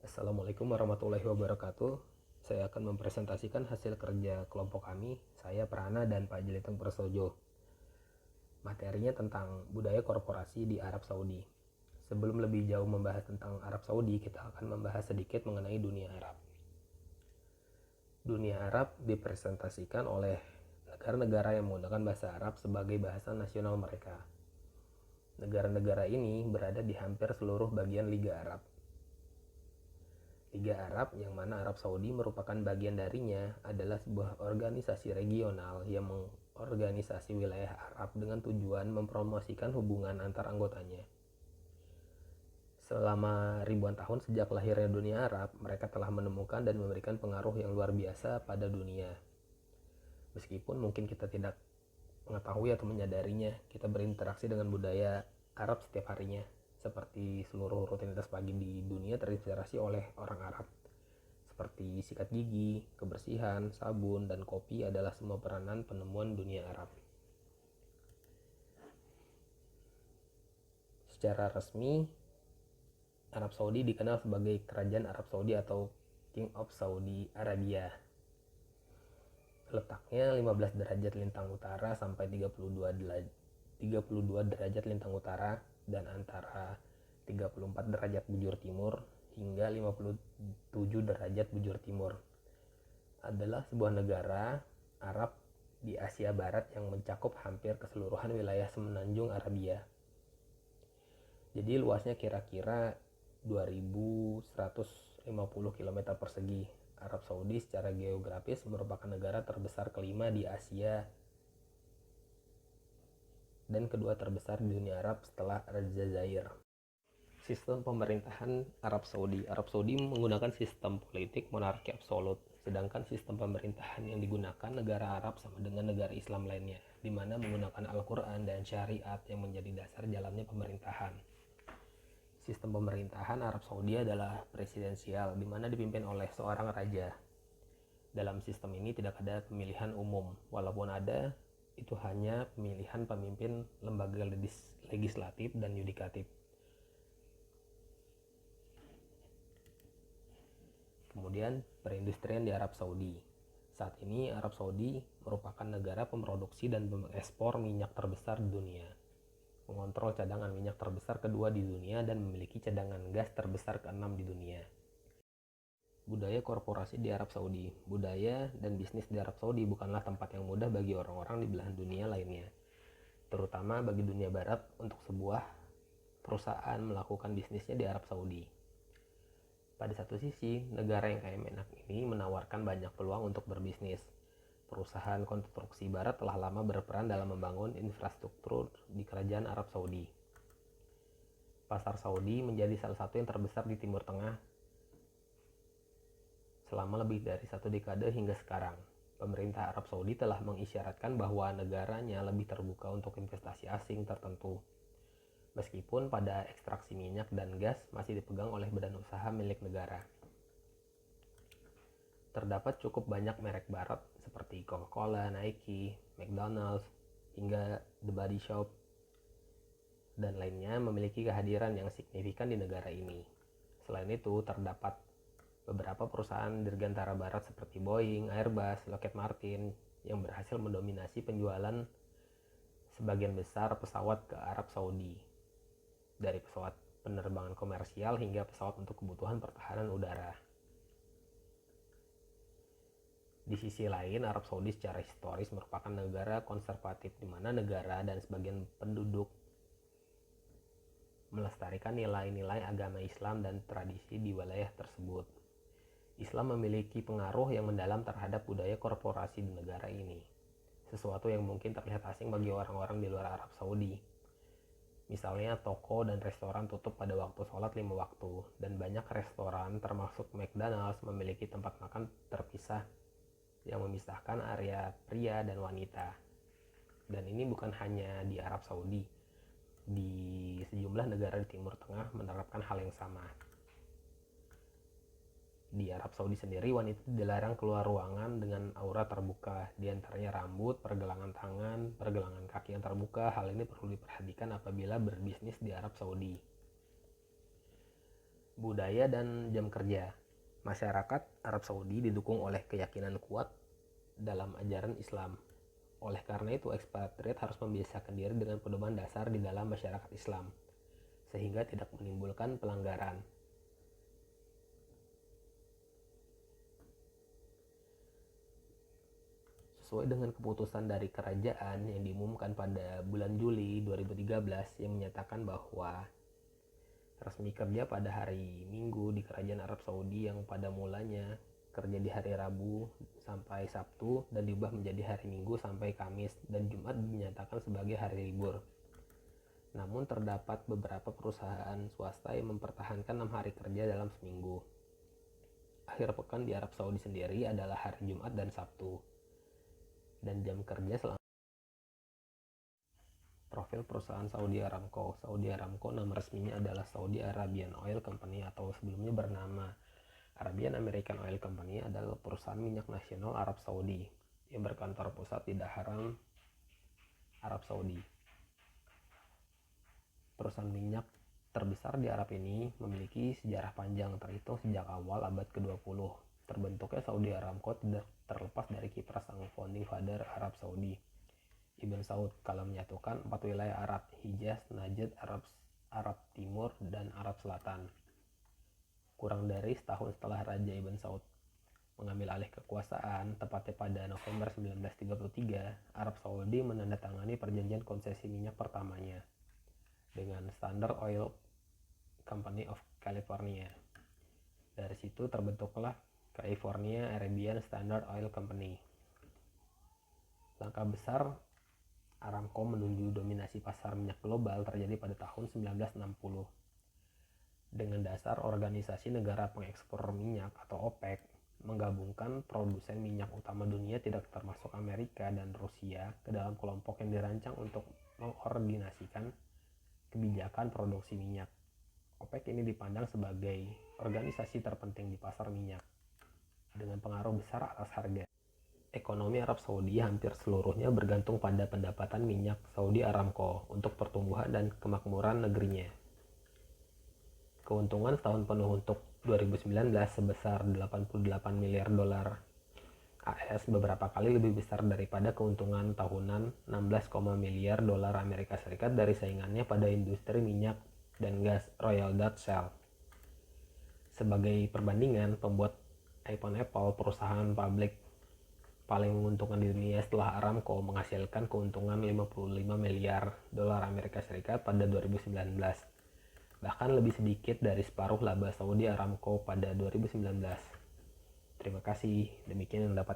Assalamualaikum warahmatullahi wabarakatuh. Saya akan mempresentasikan hasil kerja kelompok kami, saya Prana dan Pak Jeliteng Prasojo. Materinya tentang budaya korporasi di Arab Saudi. Sebelum lebih jauh membahas tentang Arab Saudi, kita akan membahas sedikit mengenai dunia Arab. Dunia Arab dipresentasikan oleh negara-negara yang menggunakan bahasa Arab sebagai bahasa nasional mereka. Negara-negara ini berada di hampir seluruh bagian Liga Arab. Liga Arab, yang mana Arab Saudi merupakan bagian darinya, adalah sebuah organisasi regional yang mengorganisasi wilayah Arab dengan tujuan mempromosikan hubungan antar anggotanya. Selama ribuan tahun sejak lahirnya dunia Arab, mereka telah menemukan dan memberikan pengaruh yang luar biasa pada dunia. Meskipun mungkin kita tidak mengetahui atau menyadarinya, kita berinteraksi dengan budaya Arab setiap harinya, seperti seluruh rutinitas pagi di dunia terinspirasi oleh orang Arab. Seperti sikat gigi, kebersihan, sabun, dan kopi adalah semua peranan penemuan dunia Arab. Secara resmi, Arab Saudi dikenal sebagai Kerajaan Arab Saudi atau King of Saudi Arabia. Letaknya 15 derajat lintang utara sampai 32 derajat lintang utara dan antara 34 derajat bujur timur hingga 57 derajat bujur timur. Adalah sebuah negara Arab di Asia Barat yang mencakup hampir keseluruhan wilayah semenanjung Arabia. Jadi luasnya kira-kira 2150 km persegi. Arab Saudi secara geografis merupakan negara terbesar kelima di Asia dan kedua terbesar di dunia Arab setelah Aljazair. Sistem pemerintahan Arab Saudi. Arab Saudi menggunakan sistem politik monarki absolut, sedangkan sistem pemerintahan yang digunakan negara Arab sama dengan negara Islam lainnya, di mana menggunakan Al-Quran dan syariat yang menjadi dasar jalannya pemerintahan. Sistem pemerintahan Arab Saudi adalah presidensial, di mana dipimpin oleh seorang raja. Dalam sistem ini tidak ada pemilihan umum, walaupun ada, itu hanya pemilihan pemimpin lembaga legislatif dan yudikatif. Kemudian perindustrian di Arab Saudi. Saat ini Arab Saudi merupakan negara pemroduksi dan pengekspor minyak terbesar di dunia, mengontrol cadangan minyak terbesar kedua di dunia dan memiliki cadangan gas terbesar ke-6 di dunia. Budaya korporasi di Arab Saudi. Budaya dan bisnis di Arab Saudi bukanlah tempat yang mudah bagi orang-orang di belahan dunia lainnya, terutama bagi dunia barat untuk sebuah perusahaan melakukan bisnisnya di Arab Saudi. Pada satu sisi, negara yang kaya menak ini menawarkan banyak peluang untuk berbisnis. Perusahaan konstruksi barat telah lama berperan dalam membangun infrastruktur di kerajaan Arab Saudi. Pasar Saudi menjadi salah satu yang terbesar di Timur Tengah selama lebih dari 1 dekade hingga sekarang. Pemerintah Arab Saudi telah mengisyaratkan bahwa negaranya lebih terbuka untuk investasi asing tertentu. Meskipun pada ekstraksi minyak dan gas masih dipegang oleh badan usaha milik negara. Terdapat cukup banyak merek barat seperti Coca-Cola, Nike, McDonald's, hingga The Body Shop dan lainnya memiliki kehadiran yang signifikan di negara ini. Selain itu, terdapat beberapa perusahaan dirgantara barat seperti Boeing, Airbus, Lockheed Martin yang berhasil mendominasi penjualan sebagian besar pesawat ke Arab Saudi, dari pesawat penerbangan komersial hingga pesawat untuk kebutuhan pertahanan udara. Di sisi lain, Arab Saudi secara historis merupakan negara konservatif di mana negara dan sebagian penduduk melestarikan nilai-nilai agama Islam dan tradisi di wilayah tersebut. Islam memiliki pengaruh yang mendalam terhadap budaya korporasi di negara ini, sesuatu yang mungkin terlihat asing bagi orang-orang di luar Arab Saudi. Misalnya toko dan restoran tutup pada waktu sholat 5 waktu, dan banyak restoran termasuk McDonald's memiliki tempat makan terpisah yang memisahkan area pria dan wanita. Dan ini bukan hanya di Arab Saudi, di sejumlah negara di Timur Tengah menerapkan hal yang sama. Di Arab Saudi sendiri, wanita dilarang keluar ruangan dengan aurat terbuka, diantaranya rambut, pergelangan tangan, pergelangan kaki yang terbuka. Hal ini perlu diperhatikan apabila berbisnis di Arab Saudi. Budaya dan jam kerja. Masyarakat Arab Saudi didukung oleh keyakinan kuat dalam ajaran Islam. Oleh karena itu, ekspatriat harus membiasakan diri dengan pedoman dasar di dalam masyarakat Islam, sehingga tidak menimbulkan pelanggaran. Sesuai dengan keputusan dari kerajaan yang diumumkan pada bulan Juli 2013 yang menyatakan bahwa resmi kerja pada hari Minggu di Kerajaan Arab Saudi yang pada mulanya kerja di hari Rabu sampai Sabtu dan diubah menjadi hari Minggu sampai Kamis dan Jumat dinyatakan sebagai hari libur. Namun terdapat beberapa perusahaan swasta yang mempertahankan 6 hari kerja dalam seminggu. Akhir pekan di Arab Saudi sendiri adalah hari Jumat dan Sabtu. Dan jam kerja selama profil perusahaan Saudi Aramco. Saudi Aramco nama resminya adalah Saudi Arabian Oil Company atau sebelumnya bernama Arabian American Oil Company, adalah perusahaan minyak nasional Arab Saudi yang berkantor pusat di Dhahran, Arab Saudi. Perusahaan minyak terbesar di Arab ini memiliki sejarah panjang terhitung sejak awal abad ke-20. Terbentuknya Saudi Aramco tidak terlepas dari kiprah sang founding father Arab Saudi, Ibn Saud, kala menyatukan 4 wilayah Arab, Hijaz, Najd, Arab Timur, dan Arab Selatan. Kurang dari setahun setelah Raja Ibn Saud mengambil alih kekuasaan, tepatnya pada November 1933, Arab Saudi menandatangani perjanjian konsesi minyak pertamanya dengan Standard Oil Company of California. Dari situ terbentuklah California Arabian Standard Oil Company. Langkah besar Aramco menuju dominasi pasar minyak global terjadi pada tahun 1960. Dengan dasar Organisasi Negara Pengekspor Minyak atau OPEC menggabungkan produsen minyak utama dunia tidak termasuk Amerika dan Rusia ke dalam kelompok yang dirancang untuk mengkoordinasikan kebijakan produksi minyak. OPEC ini dipandang sebagai organisasi terpenting di pasar minyak dengan pengaruh besar atas harga. Ekonomi Arab Saudi hampir seluruhnya bergantung pada pendapatan minyak Saudi Aramco untuk pertumbuhan dan kemakmuran negerinya. Keuntungan setahun penuh untuk 2019 sebesar 88 miliar dolar AS beberapa kali lebih besar daripada keuntungan tahunan 16, miliar dolar Amerika Serikat dari saingannya pada industri minyak dan gas Royal Dutch Shell. Sebagai perbandingan, pembuat iPhone Apple, perusahaan publik paling menguntungkan di dunia setelah Aramco, menghasilkan keuntungan 55 miliar dolar Amerika Serikat pada 2019. Bahkan lebih sedikit dari separuh laba Saudi Aramco pada 2019. Terima kasih. Demikian yang dapat